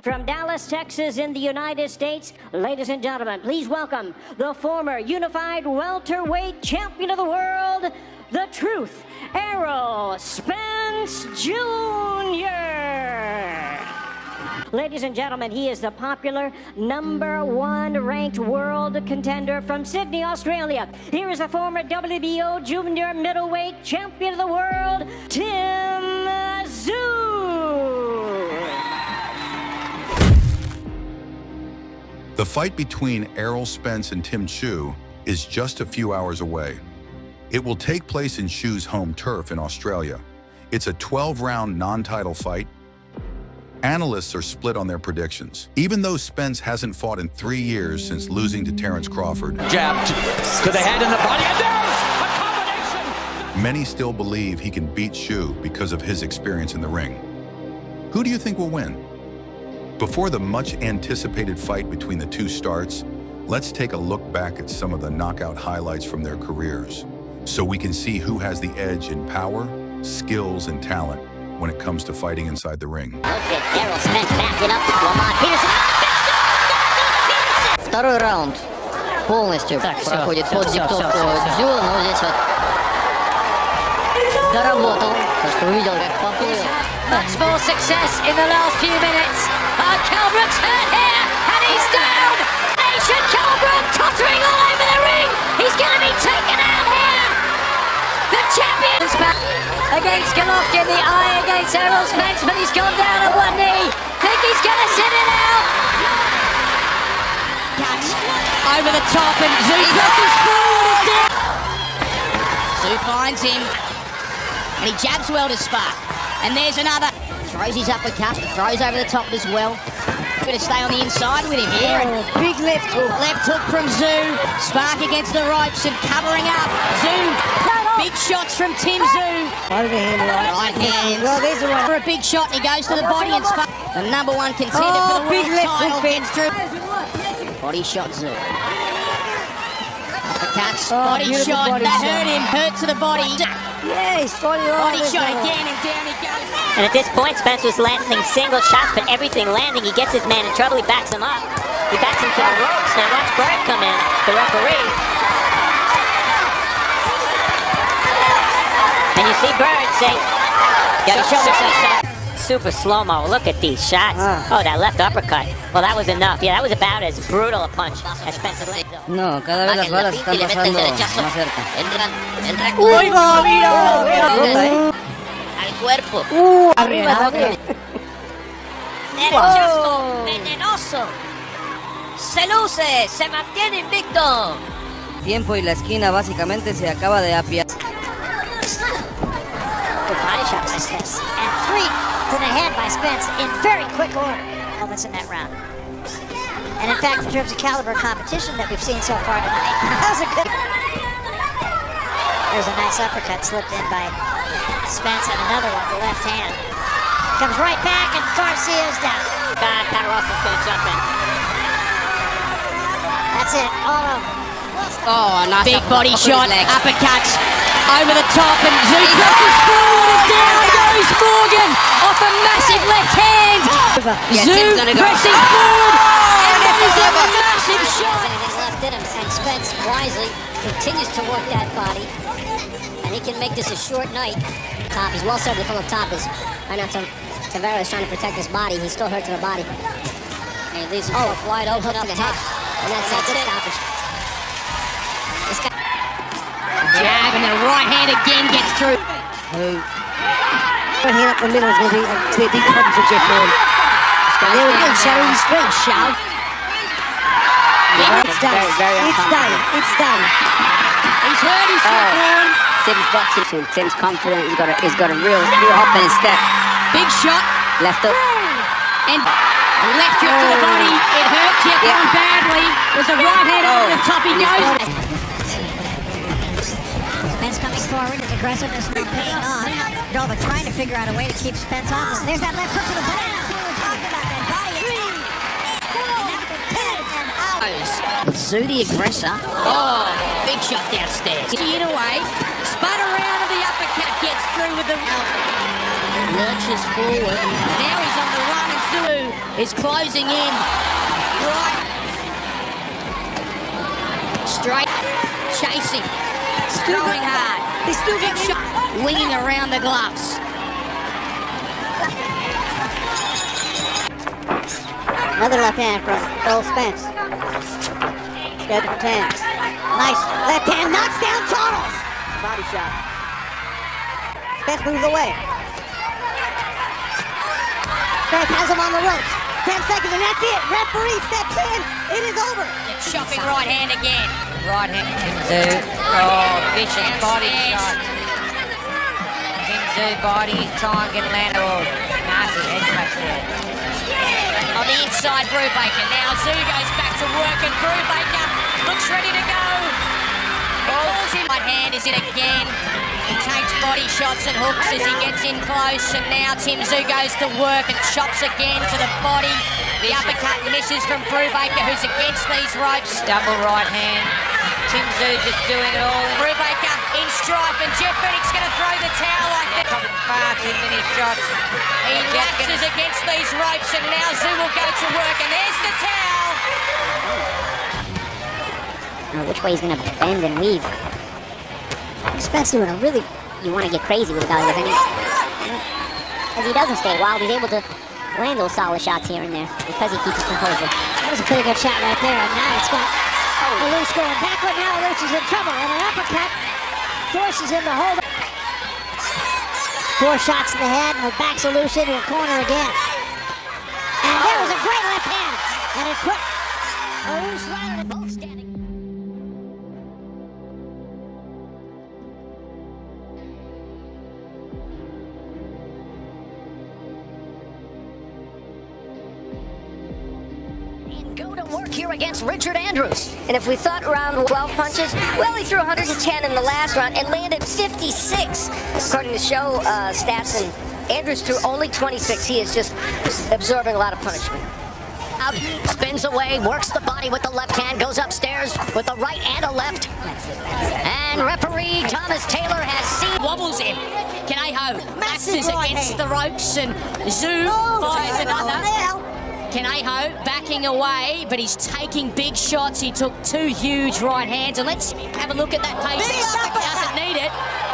From Dallas, Texas, in the United States, ladies and gentlemen, please welcome the former unified welterweight champion of the world, the Truth, ERROL SPENCE Jr. Ladies and gentlemen, he is the popular #1 ranked world contender from Sydney, Australia. Here is the former WBO junior middleweight champion of the world, TSZYU. The fight between ERROL Spence and TSZYU is just a few hours away. It will take place in TSZYU's home turf in Australia. It's a 12-round non-title fight. Analysts are split on their predictions. Even though Spence hasn't fought in 3 years since losing to Terence Crawford, jab to the head and the body, and there's a combination! Many still believe he can beat TSZYU because of his experience in the ring. Who do you think will win? Before the much-anticipated fight between the two starts, let's take a look back at some of the knockout highlights from their careers, so we can see who has the edge in power, skills, and talent when it comes to fighting inside the ring. Look at ERROL Spence backing up Lamar Peterson. Второй раунд полностью проходит под диктовку TSZYU, но здесь вот доработал, потому что увидел, как поплыл. Much more success in the last few minutes. Kelbrook's hurt here, and he's down. Nation Kelbrook tottering all over the ring. He's going to be taken out here. The champion's back against Golovkin, the eye against ERROL Spence, but he's gone down on one knee. Think he's going to sit it out. Cuts over the top, and TSZYU presses forward. TSZYU finds him, and he jabs well to Spark. And there's another. Throws his uppercut, throws over the top as well. Going to stay on the inside with him here. Big left hook. Left hook from TSZYU. Spark against the ropes and covering up. TSZYU. Big shots from TSZYU. Overhand Right hand. Well, there's the one. For a big shot, and he goes to the body and Spark. The #1 contender for the big world left title hook, Ben. gets through. Body shot TSZYU. Uppercuts. Body beautiful shot. body That shot. hurt him. Hurt to the body. Yeah, he's fighting Body shot again, and down he goes. And at this point, Spence was landing single shots, but everything landing. He gets his man in trouble. He backs him up. He backs him to the ropes. Now watch Bird come in, the referee. And you see Bird say, "Gotta show me something." Super slow-mo. Look at these shots. Oh, that left uppercut. Well, that was enough. Yeah, that was about as brutal a punch as Spence had landed. No, cada vez las balas están pasando más cerca. Entra ¡Uy, va! ¡Mira! al cuerpo. Arriba, Derechazo venenoso. Se luce, se mantiene invicto. Tiempo y la esquina básicamente se acaba de apiar. Body shot by Spence. And 3 to the head by Spence in very quick order. Moments in that round. And in fact, in terms of caliber competition that we've seen so far tonight, that was a good. There's a nice uppercut slipped in by Spence, and another one, the left hand. Comes right back, and Garcia's down. God, Patarossa's going to jump in. That's it, all over. Oh, nice Big body shot, legs. uppercuts over the top, and TSZYU presses forward, and down goes Morgan off a massive left hand. TSZYU pressing forward, and that is a massive shot. Anything left in him, and Spence wisely continues to work that body, and he can make this a short night. Top, he's well served from the top. I know Tavera is trying to protect his body. He's still hurt to the body. And he leaves himself wide open up to the head, and that's it. Stoppage. This guy. Jab, and the right hand again gets through. Right hand up the middle is going to be a big problem for Jeff Horn. And there we go, showing strength. Shove. It's done. It's done. It's done. He's hurt his foot, Horn. Tim's boxing. Tim's confident. He's got a real hop in his step. Big shot. Left up. And left hook to the body. It hurt Jeff Horn badly. There's a right hand over the top. He goes. Spence coming forward, his aggressiveness not paying off. Nova trying to figure out a way to keep Spence off. There's that left hook to the body. That's what we're talking about, that body attack. And that's the pin and out. TSZYU the aggressor. Oh, big shot downstairs. Get away. Spun around and the uppercut gets through with the... Lurches forward. Now he's on the run and TSZYU is closing in. Right. Straight. Chasing. Throwing hard. He's still getting shot. Winging around the gloves. Another left hand from ERROL Spence. Scheduled for 10. Nice left hand, knocks down Charles. Body shot. Spence moves away. Spence has him on the ropes. 10 seconds and that's it. Referee steps in. It is over. Chopping right hand again. Right hand, TSZYU. Oh, vicious body shot. TSZYU body, time getting landed. Oh, nasty head smash there. On the inside, Brubaker. Now Zoo goes back to work and Brubaker looks ready to go. Balls in right hand is in again. He takes body shots and hooks as he gets in close, and now TSZYU goes to work and chops again to the body. The uppercut misses from Brubaker, who's against these ropes. Double right hand. TSZYU just doing it all. Brubaker in strife, and Jeff Bennick's going to throw the towel like that. Far too many shots. He lapses against these ropes, and now Zoo will go to work, and there's the towel. I don't know which way he's going to bend and weave. Spence doing a really, you want to get crazy with a guy like him. As he doesn't stay wild, he's able to land those solid shots here and there because he keeps his composure. That was a pretty good shot right there, and now it's got Alous going backward. Now Alous is in trouble, and an uppercut forces him to hold up. 4 shots in the head, and the back solution to a corner again. And there was a great left hand, and it put Alous right on both standing. Go to work here against Richard Andrews. And if we thought round 12 punches, well, he threw 110 in the last round and landed 56. According to show stats, and Andrews threw only 26. He is just absorbing a lot of punishment. Out, spins away, works the body with the left hand, goes upstairs with the right and a left. And referee Thomas Taylor has seen. Wobbles in. Kaneho maxes right against hand. the ropes, and Zoo fires another. Kaneho backing away, but he's taking big shots. He took 2 huge right hands, and let's have a look at that page. Doesn't need it.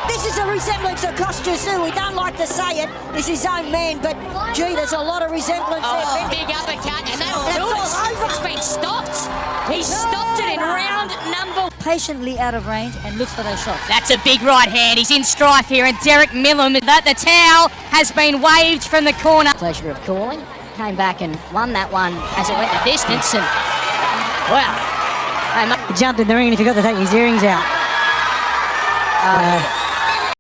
This is a resemblance of TSZYU. We don't like to say it. He's his own man, but gee, there's a lot of resemblance there. Big uppercut, and that'll do it. It's been stopped. He stopped it in round number. Patiently out of range and looks for those shots. That's a big right hand. He's in strife here, and Derek Millam. That the towel has been waved from the corner. Pleasure of calling. Came back and won that one as it went the distance, and He jumped in the ring and he forgot to take his earrings out.